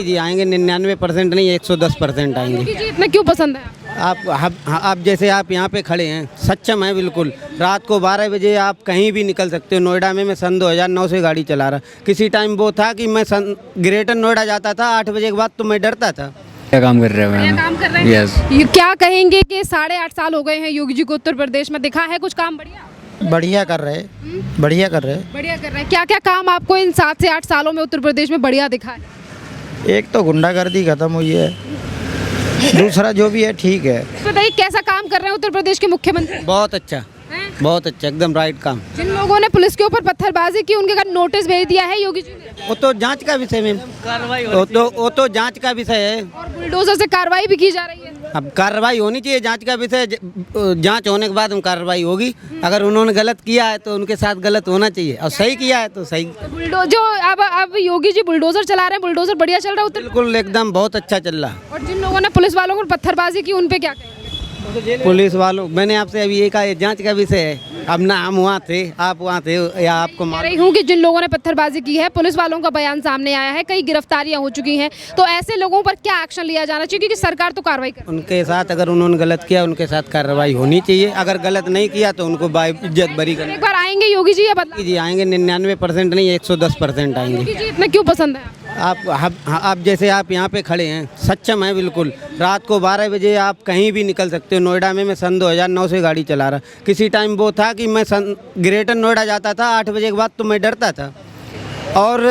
जी आएंगे 99% नहीं 110% आएंगे। योगी जी इतना क्यों पसंद है आपको? आप जैसे आप यहाँ पे खड़े हैं, सक्षम है बिल्कुल। रात को 12 बजे आप कहीं भी निकल सकते हो। नोएडा में मैं सन 2009 से गाड़ी चला रहा। किसी टाइम वो था कि मैं ग्रेटर नोएडा जाता था 8 बजे के बाद, तो मैं डरता था। क्या काम कर रहे हैं बढ़िया मैम? काम कर रहे हैं। यस। ये क्या कहेंगे कि 8.5 साल हो गए हैं योगी जी को उत्तर प्रदेश में, दिखा है कुछ काम बढ़िया? बढ़िया कर रहे, बढ़िया कर रहे। बढ़िया कर रहे हैं। क्या क्या काम आपको इन 7 से 8 सालों में उत्तर प्रदेश में बढ़िया दिखा है? एक तो गुंडागर्दी खत्म हुई है, दूसरा जो भी है ठीक है। बताइए कैसा काम कर रहे हैं उत्तर प्रदेश के मुख्यमंत्री? बहुत अच्छा, हैं? बहुत अच्छा, एकदम राइट काम। जिन लोगों ने पुलिस के ऊपर पत्थरबाजी की उनके घर नोटिस भेज दिया है योगी जी ने, वो तो जांच का विषय में वो तो जांच का विषय है। और बुलडोजर से कार्रवाई भी की जा रही है। अब कार्रवाई होनी चाहिए, जांच का विषय। जांच होने के बाद हम कार्रवाई होगी। अगर उन्होंने गलत किया है तो उनके साथ गलत होना चाहिए, और सही किया है तो सही। जो अब योगी जी बुलडोजर चला रहे हैं, बुलडोजर बढ़िया चल रहा है उत्तर? बिल्कुल एकदम बहुत अच्छा चल रहा। और जिन लोगों ने पुलिस वालों को पत्थरबाजी की उन पे क्या कहेंगे? पुलिस वालों, मैंने आपसे अभी ये कहा, ये जांच का विषय है। अब ना हम वहाँ थे, आप वहाँ थे, या आपको कह रही हूँ कि जिन लोगों ने पत्थरबाजी की है, पुलिस वालों का बयान सामने आया है, कई गिरफ्तारियां हो चुकी हैं, तो ऐसे लोगों पर क्या एक्शन लिया जाना चाहिए? क्योंकि सरकार तो कार्रवाई कर। उनके साथ अगर उन्होंने गलत किया, उनके साथ कार्रवाई होनी चाहिए। अगर गलत नहीं किया तो उनको बाइज्जत बरी करनी। एक बार आएंगे योगी जी या बदला? जी आएंगे 99% नहीं 110% आएंगे। योगी जी इतना क्यों पसंद है आपको? आप जैसे आप यहाँ पे खड़े हैं, सक्षम है बिल्कुल। रात को 12 बजे आप कहीं भी निकल सकते हो। नोएडा में मैं सन 2009 से गाड़ी चला रहा। किसी टाइम वो था कि मैं ग्रेटर नोएडा जाता था 8 बजे के बाद, तो मैं डरता था। और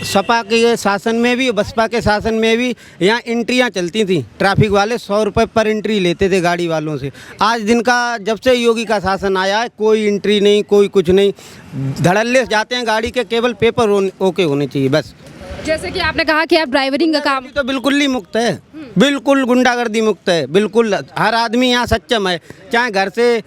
सपा के शासन में भी, बसपा के शासन में भी यहाँ एंट्रियाँ चलती थी। ट्रैफिक वाले 100 रुपये पर एंट्री लेते थे गाड़ी वालों से। आज दिन का जब से योगी का शासन आया है, कोई एंट्री नहीं, कोई कुछ नहीं। धड़ल्ले जाते हैं गाड़ी के, केवल पेपर ओके होने चाहिए बस। जैसे कि आपने कहा कि आप ड्राइवरिंग का काम, तो बिल्कुल ही मुक्त है, बिल्कुल गुंडागर्दी मुक्त है, बिल्कुल। हर आदमी यहाँ सक्षम है, चाहे घर से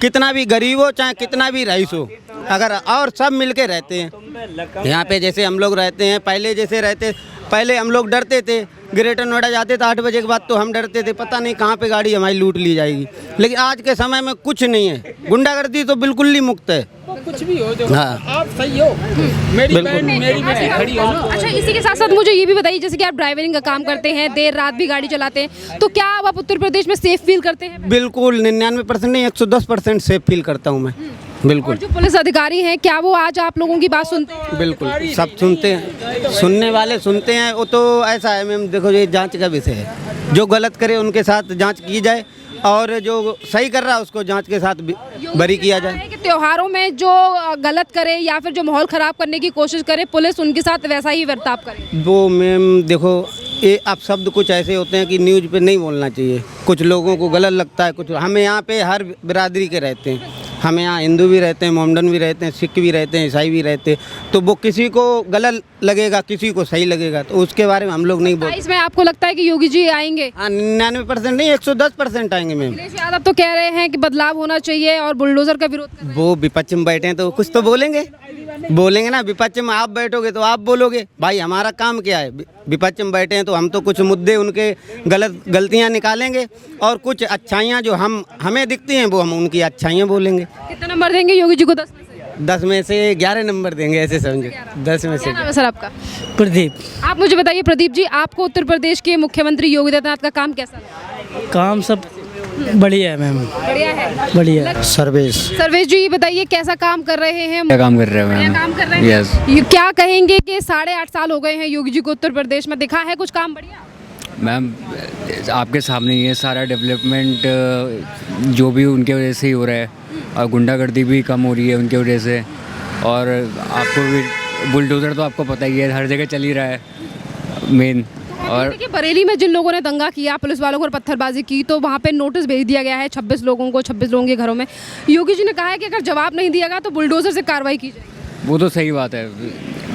कितना भी गरीब हो, चाहे कितना भी रईस हो, अगर और सब मिलके रहते हैं यहाँ पे। जैसे हम लोग रहते हैं, पहले जैसे रहते, पहले हम लोग डरते थे। ग्रेटर नोएडा जाते थे 8 बजे के बाद, तो हम डरते थे, पता नहीं कहाँ पे गाड़ी हमारी लूट ली जाएगी। लेकिन आज के समय में कुछ नहीं है, गुंडागर्दी तो बिल्कुल ही मुक्त है। कुछ भी हो जो, हाँ, आप सही हो, मेरी बहन मेरी बहन खड़ी हो ना। अच्छा इसी के साथ साथ मुझे ये भी बताइए, जैसे कि आप ड्राइवरिंग का काम करते हैं, देर रात भी गाड़ी चलाते हैं, तो क्या आप उत्तर प्रदेश में सेफ फील करते हैं? बिल्कुल 99% नहीं 110% सेफ फील करता हूँ मैं, बिल्कुल। जो पुलिस अधिकारी हैं, क्या वो आज आप लोगों की बात सुनते हैं? बिल्कुल, सब सुनते हैं, सुनने वाले सुनते हैं। वो तो ऐसा है मैम, देखो ये जांच का विषय है। जो गलत करे उनके साथ जांच की जाए, और जो सही कर रहा है उसको जांच के साथ बरी किया जाए। कि त्योहारों में जो गलत करे या फिर जो माहौल खराब करने की कोशिश करे, पुलिस उनके साथ वैसा ही बर्ताव करे। वो मैम देखो, ये अब शब्द कुछ ऐसे होते हैं कि न्यूज़ पे नहीं बोलना चाहिए। कुछ लोगों को गलत लगता है, कुछ। हमें यहाँ पे हर बिरादरी के रहते हैं। हमें यहाँ हिंदू भी रहते हैं, मोमडन भी रहते हैं, सिख भी रहते हैं, ईसाई भी रहते हैं। तो वो किसी को गलत लगेगा, किसी को सही लगेगा, तो उसके बारे में हम लोग नहीं बोलते। इसमें आपको लगता है कि योगी जी आएंगे? हाँ 99% नहीं 110% आएंगे मैम। अखिलेश यादव तो कह रहे हैं कि बदलाव होना चाहिए और बुलडोजर का विरोध कर रहे हैं। वो विपक्ष में बैठे हैं तो कुछ तो बोलेंगे ना। विपक्ष में आप बैठोगे तो आप बोलोगे। भाई हमारा काम क्या है? विपक्ष में बैठे हैं तो हम तो कुछ मुद्दे उनके गलतियां निकालेंगे, और कुछ अच्छाइयां जो हमें दिखती हैं वो हम उनकी अच्छाइयां बोलेंगे। कितना नंबर देंगे योगी जी को? 10 में से? 10 में से 11 नंबर देंगे, ऐसे समझो। 10 में से। क्या नाम है सर आपका? प्रदीप। आप मुझे बताइए प्रदीप जी, आपको उत्तर प्रदेश के मुख्यमंत्री योगी आदित्यनाथ का काम कैसा लगा? काम सब बढ़िया है मैम, बढ़िया है। बढ़िया है। सर्विस सर्वेश जी, ये बताइए कैसा काम कर रहे हैं? क्या काम कर रहे हैं बढ़िया मैम? काम कर रहे हैं। यस। ये क्या कहेंगे कि 8.5 साल हो गए हैं योगी जी को उत्तर प्रदेश में, दिखा है कुछ काम बढ़िया? मैम आपके सामने ही है, सारा डेवलपमेंट जो भी उनके वजह से ही हो रहा है, और गुंडागर्दी भी कम हो रही है उनके वजह से। और आपको भी बुलडोज़र तो आपको पता ही है, हर जगह चल ही रहा है मेन। और देखिए बरेली में जिन लोगों ने दंगा किया, पुलिस वालों को पत्थरबाजी की, तो वहाँ पे नोटिस भेज दिया गया है 26 लोगों को, 26 लोगों के घरों में। योगी जी ने कहा है कि अगर जवाब नहीं दिया गया तो बुलडोजर से कार्रवाई की जाएगी। वो तो सही बात है,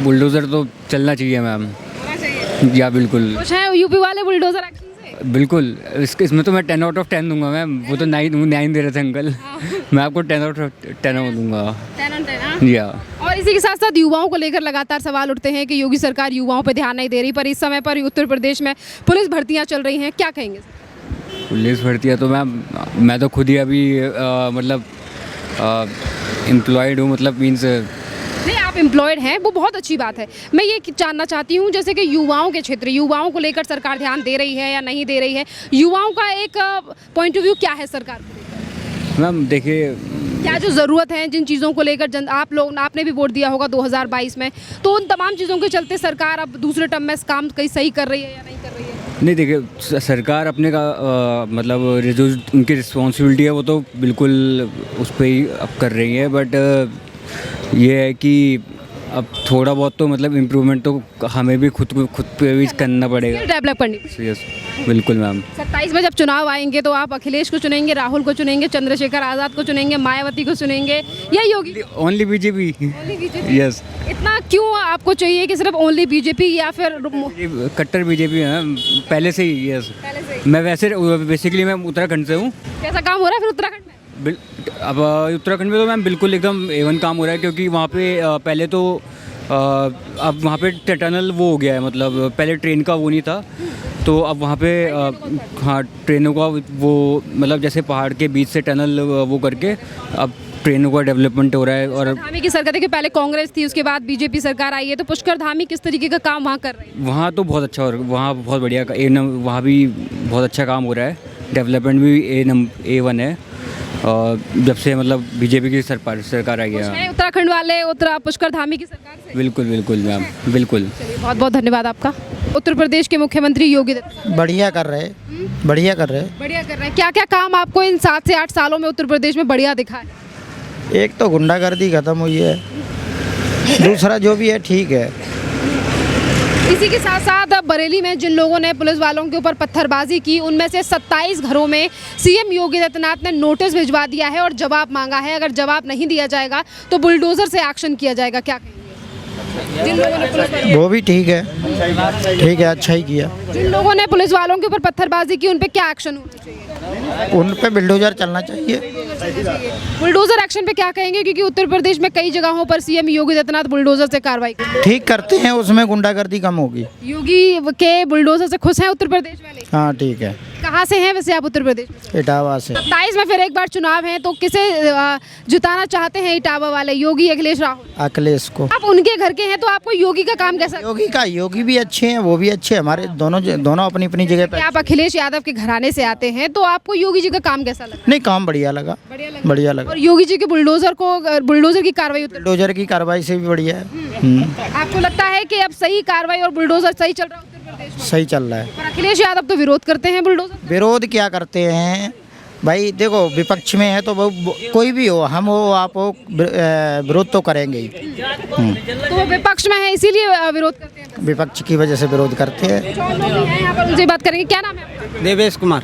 बुलडोज़र तो चलना चाहिए मैम। या बिल्कुल कुछ है यूपी वाले बुलडोजर एक्शन से? बिल्कुल। इसमें तो मैं 10 आउट ऑफ 10 दूंगा मैम। वो तो 9 दे रहे थे अंकल, मैं आपको 10 आउट ऑफ 10 दूंगा। 10 on 10, हाँ? या और इसी के साथ साथ युवाओं को लेकर लगातार सवाल उठते हैं कि योगी सरकार युवाओं पर ध्यान नहीं दे रही, पर इस समय पर उत्तर प्रदेश में पुलिस भर्तियां चल रही हैं, क्या कहेंगे? पुलिस भर्ती है तो मैं तो खुद ही अभी मतलब एम्प्लॉयड हूँ, मतलब मीन्स नहीं, आप आप एम्प्लॉयड हैं वो बहुत अच्छी बात है। मैं ये जानना चाहती हूँ जैसे कि युवाओं के क्षेत्र, युवाओं को लेकर सरकार ध्यान दे रही है या नहीं दे रही है, युवाओं का एक पॉइंट ऑफ व्यू क्या है सरकार को लेकर? मैम देखिए, क्या जो ज़रूरत है जिन चीज़ों को लेकर आपने भी वोट दिया होगा 2022 में, तो उन तमाम चीज़ों के चलते सरकार अब दूसरे टर्म में इस काम कहीं सही कर रही है या नहीं कर रही है? नहीं देखिए, सरकार अपने का मतलब जो उनकी रिस्पॉन्सिबिलिटी है वो तो बिल्कुल उस पर ही अब कर रही है, बट ये है कि अब थोड़ा बहुत तो मतलब इम्प्रूवमेंट तो हमें भी खुद पे भी करना पड़ेगा। डेवलप करनी। यस बिल्कुल मैम। 27 में जब चुनाव आएंगे तो आप अखिलेश को चुनेंगे, राहुल को चुनेंगे, चंद्रशेखर आज़ाद को चुनेंगे, मायावती को चुनेंगे या योगी? Only BJP. यस। इतना क्यों आपको चाहिए कि सिर्फ ओनली बीजेपी या फिर कट्टर बीजेपी है पहले से ही। यस। मैं वैसे बेसिकली मैं उत्तराखंड से हूँ। कैसा काम हो रहा है फिर उत्तराखंड में? अब उत्तराखंड में तो मैम बिल्कुल एकदम A1 काम हो रहा है, क्योंकि वहाँ पे पहले तो अब वहाँ पे टनल वो हो गया है, मतलब पहले ट्रेन का वो नहीं था, तो अब वहाँ पे हाँ ट्रेनों का वो मतलब जैसे पहाड़ के बीच से टनल वो करके अब ट्रेनों का डेवलपमेंट हो रहा है। और धामी की सरकार देखिए, पहले कांग्रेस थी, उसके बाद बीजेपी सरकार आई है, तो पुष्कर धामी किस तरीके का काम वहाँ कर रहे हैं? वहाँ तो बहुत अच्छा हो रहा है, वहाँ बहुत बढ़िया वहाँ भी बहुत अच्छा काम हो रहा है, डेवलपमेंट भी A1 है जब से मतलब बीजेपी की सरकार आई है। उत्तराखंड वाले पुष्कर धामी की सरकार से? बिल्कुल बिल्कुल मैम, बिल्कुल। बहुत बहुत धन्यवाद आपका। उत्तर प्रदेश के मुख्यमंत्री योगी आदित्यनाथ बढ़िया कर रहे, बढ़िया कर रहे। बढ़िया कर रहे हैं। क्या क्या काम आपको इन 7 से 8 सालों में उत्तर प्रदेश में बढ़िया दिखा है? एक तो गुंडागर्दी खत्म हुई है, दूसरा जो भी है ठीक है। इसी के साथ साथ बरेली में जिन लोगों ने पुलिस वालों के ऊपर पत्थरबाजी की, उनमें से 27 घरों में सीएम योगी आदित्यनाथ ने नोटिस भिजवा दिया है और जवाब मांगा है। अगर जवाब नहीं दिया जाएगा तो बुलडोजर से एक्शन किया जाएगा। क्या कहेंगे जिन लोगों ने पुलिस वो भी ठीक है, ठीक है, अच्छा ही किया। जिन लोगों ने पुलिस वालों के ऊपर पत्थरबाजी की उन पे क्या एक्शन होना चाहिए? उन पे बिल्डोजर चलना चाहिए। बुलडोजर एक्शन पे क्या कहेंगे, क्योंकि उत्तर प्रदेश में कई जगहों पर सीएम योगी आदित्यनाथ बुलडोजर से कार्रवाई ठीक करते हैं, उसमें गुंडागर्दी कम होगी। योगी के बुलडोजर से खुश हैं उत्तर प्रदेश वाले? हाँ ठीक है। कहाँ से हैं वैसे आप उत्तर प्रदेश में? इटावा से। 27 में फिर एक बार चुनाव है, तो किसे जिताना चाहते हैं इटावा वाले, योगी, अखिलेश, राहुल? अखिलेश को। आप उनके घर के हैं तो आपको योगी का काम कैसा? योगी भी अच्छे हैं, वो भी अच्छे हैं, हमारे दोनों अपनी अपनी जगह पे। आप अखिलेश यादव के घराने से आते हैं तो आपको योगी जी का काम कैसा लगा? नहीं, काम बढ़िया लगा, बढ़िया लगा। और योगी जी के बुलडोजर की कार्रवाई बुलडोजर की कार्रवाई से भी बढ़िया है। आपको लगता है कि अब सही कार्रवाई और बुलडोजर सही चल रहा है उत्तर प्रदेश में? सही चल रहा है। पर अखिलेश यादव तो विरोध करते हैं बुलडोजर। विरोध क्या करते हैं भाई, देखो विपक्ष में है तो कोई भी हो, हम हो आप हो, विरोध तो करेंगे ही। तो वो विपक्ष में है इसीलिए विरोध करते हैं? विपक्ष की वजह से विरोध करते हैं। जो लोग हैं यहाँ पर उनसे बात करेंगे। क्या नाम है आपका? देवेश कुमार।